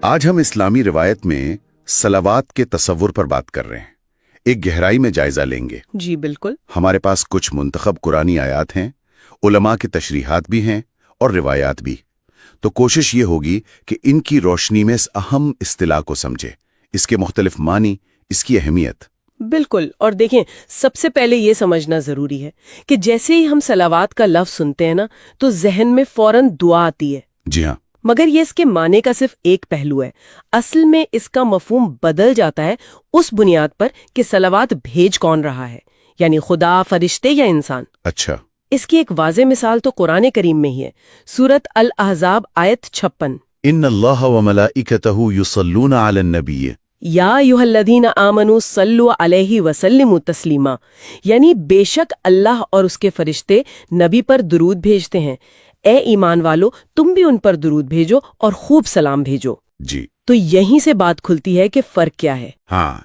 آج ہم اسلامی روایت میں صلوات کے تصور پر بات کر رہے ہیں، ایک گہرائی میں جائزہ لیں گے۔ جی بالکل۔ ہمارے پاس کچھ منتخب قرآنی آیات ہیں، علماء کی تشریحات بھی ہیں اور روایات بھی، تو کوشش یہ ہوگی کہ ان کی روشنی میں اس اہم اصطلاح کو سمجھے، اس کے مختلف معنی، اس کی اہمیت۔ بالکل، اور دیکھیں سب سے پہلے یہ سمجھنا ضروری ہے کہ جیسے ہی ہم صلوات کا لفظ سنتے ہیں نا تو ذہن میں فوراً دعا آتی ہے۔ جی ہاں، مگر یہ اس کے معنی کا صرف ایک پہلو ہے۔ اصل میں اس کا مفہوم بدل جاتا ہے اس بنیاد پر کہ صلوات بھیج کون رہا ہے، یعنی خدا، فرشتے یا انسان۔ اچھا، اس کی ایک واضح مثال تو قرآن کریم میں ہی ہے۔ سورت الاحزاب آیت 56، ان اللہ وملائکتہ یصلون علی النبی، یا ایھا الذین آمنوا صلوا علیہ وسلموا تسلیما، یعنی بے شک اللہ اور اس کے فرشتے نبی پر درود بھیجتے ہیں، اے ایمان والو تم بھی ان پر درود بھیجو اور خوب سلام بھیجو۔ جی تو یہیں سے بات کھلتی ہے کہ فرق کیا ہے۔ ہاں،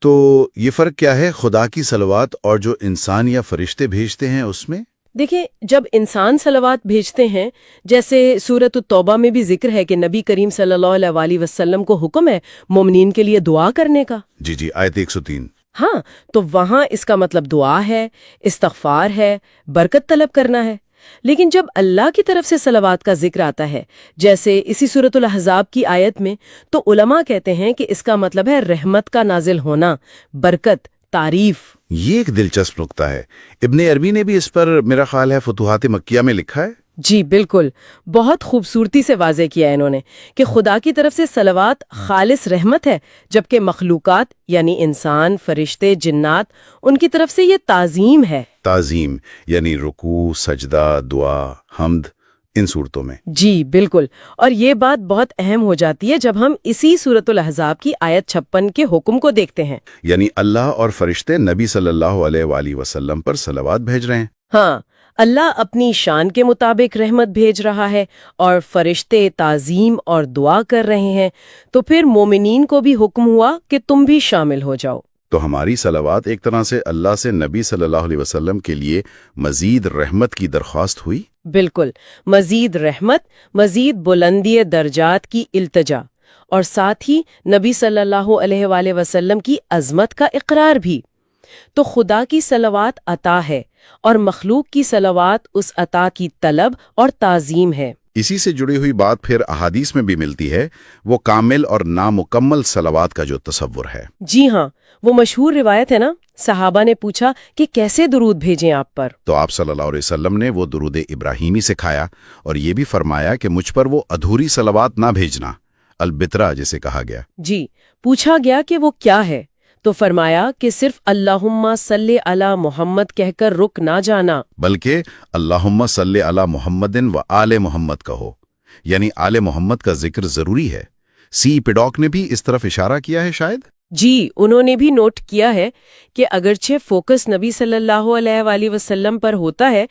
تو یہ فرق کیا ہے خدا کی صلوات اور جو انسان یا فرشتے بھیجتے ہیں اس میں؟ دیکھیں، جب انسان صلوات بھیجتے ہیں، جیسے سورۃ التوبہ میں بھی ذکر ہے کہ نبی کریم صلی اللہ علیہ وسلم کو حکم ہے مومنین کے لیے دعا کرنے کا۔ جی آیت 103۔ ہاں، تو وہاں اس کا مطلب دعا ہے، استغفار ہے، برکت طلب کرنا ہے۔ لیکن جب اللہ کی طرف سے صلوات کا ذکر آتا ہے، جیسے اسی سورۃ الاحزاب کی آیت میں، تو علماء کہتے ہیں کہ اس کا مطلب ہے رحمت کا نازل ہونا، برکت، تعریف۔ یہ ایک دلچسپ نقطہ ہے، ابن عربی نے بھی اس پر میرا خیال ہے فتوحات مکیہ میں لکھا ہے۔ جی بالکل، بہت خوبصورتی سے واضح کیا ہے انہوں نے کہ خدا کی طرف سے صلوات خالص رحمت ہے، جبکہ مخلوقات یعنی انسان، فرشتے، جنات، ان کی طرف سے یہ تعظیم ہے۔ تعظیم یعنی رکوع، سجدہ، دعا، حمد، ان صورتوں میں۔ جی بالکل، اور یہ بات بہت اہم ہو جاتی ہے جب ہم اسی سورۃ الاحزاب کی آیت 56 کے حکم کو دیکھتے ہیں۔ یعنی اللہ اور فرشتے نبی صلی اللہ علیہ وآلہ وسلم پر صلوات بھیج رہے ہیں۔ ہاں، اللہ اپنی شان کے مطابق رحمت بھیج رہا ہے اور فرشتے تعظیم اور دعا کر رہے ہیں، تو پھر مومنین کو بھی حکم ہوا کہ تم بھی شامل ہو جاؤ۔ تو ہماری صلوات ایک طرح سے اللہ سے نبی صلی اللہ علیہ وسلم کے لیے مزید رحمت کی درخواست ہوئی۔ بالکل، مزید رحمت، مزید بلندی درجات کی التجا، اور ساتھ ہی نبی صلی اللہ علیہ وآلہ وسلم کی عظمت کا اقرار بھی۔ تو خدا کی صلوات عطا ہے اور مخلوق کی صلوات اس عطا کی طلب اور تعظیم ہے۔ اسی سے جڑی ہوئی بات پھر احادیث میں بھی ملتی ہے، وہ کامل اور نامکمل صلوات کا جو تصور ہے۔ جی ہاں، وہ مشہور روایت ہے نا، صحابہ نے پوچھا کہ کیسے درود بھیجیں آپ پر؟ تو آپ صلی اللہ علیہ وسلم نے وہ درود ابراہیمی سکھایا اور یہ بھی فرمایا کہ مجھ پر وہ ادھوری صلوات نہ بھیجنا، البترا جسے کہا گیا۔ جی، پوچھا گیا کہ وہ کیا ہے، تو فرمایا کہ صرف اللہم صلی علی محمد کہہ کر رک نہ جانا، بلکہ اللہم صلی علی محمد و آل محمد کہو، یعنی آل محمد کا ذکر ضروری ہے۔ سی پیڈاک نے بھی اس طرف اشارہ کیا ہے شاید۔ جی، انہوں نے بھی نوٹ کیا ہے کہ اگرچہ فوکس نبی صلی اللہ علیہ وآلہ وسلم پر ہوتا ہے،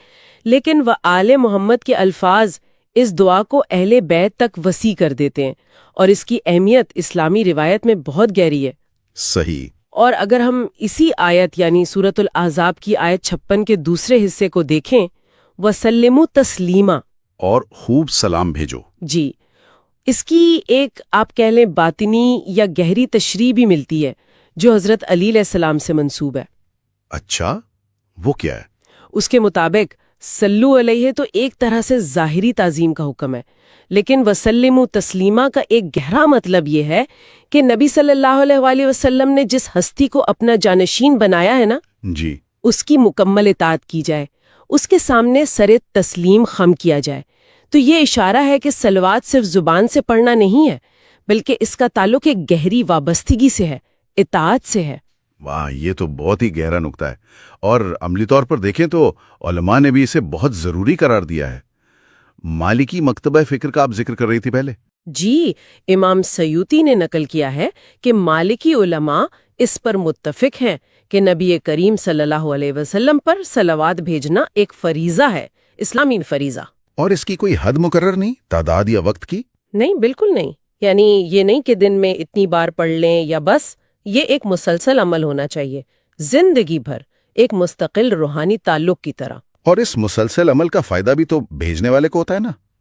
لیکن وہ آل محمد کے الفاظ اس دعا کو اہل بیت تک وسیع کر دیتے ہیں، اور اس کی اہمیت اسلامی روایت میں بہت گہری ہے۔ صحیح۔ اور اگر ہم اسی آیت یعنی سورۃ الاحزاب کی آیت 56 کے دوسرے حصے کو دیکھیں، وَسَلِّمُوا تَسْلِیمًا، اور خوب سلام بھیجو۔ جی، اس کی ایک آپ کہہ لیں باطنی یا گہری تشریح بھی ملتی ہے جو حضرت علی علیہ السلام سے منسوب ہے۔ اچھا، وہ کیا ہے؟ اس کے مطابق صلو علیہ تو ایک طرح سے ظاہری تعظیم کا حکم ہے، لیکن وسلموا تسلیما کا ایک گہرا مطلب یہ ہے کہ نبی صلی اللہ علیہ وآلہ وسلم نے جس ہستی کو اپنا جانشین بنایا ہے نا، جی، اس کی مکمل اطاعت کی جائے، اس کے سامنے سر تسلیم خم کیا جائے۔ تو یہ اشارہ ہے کہ صلوات صرف زبان سے پڑھنا نہیں ہے، بلکہ اس کا تعلق ایک گہری وابستگی سے ہے، اطاعت سے ہے۔ واہ، یہ تو بہت ہی گہرا نکتہ ہے، اور عملی طور پر دیکھیں تو علماء نے بھی اسے بہت ضروری قرار دیا ہے۔ مالکی مکتبہ فکر کا آپ ذکر کر رہی تھی پہلے۔ جی، امام سیوطی نے نقل کیا ہے کہ مالکی علماء اس پر متفق ہیں کہ نبی کریم صلی اللہ علیہ وسلم پر صلوات بھیجنا ایک فریضہ ہے، اسلامی فریضہ۔ اور اس کی کوئی حد مقرر نہیں، تعداد یا وقت کی؟ نہیں، بالکل نہیں، یعنی یہ نہیں کہ دن میں اتنی بار پڑھ لیں یا بس، یہ ایک مسلسل عمل ہونا چاہیے، زندگی بھر ایک مستقل روحانی تعلق کی طرح۔ اور اس مسلسل عمل کا فائدہ بھی تو بھیجنے والے کو ہوتا ہے نا؟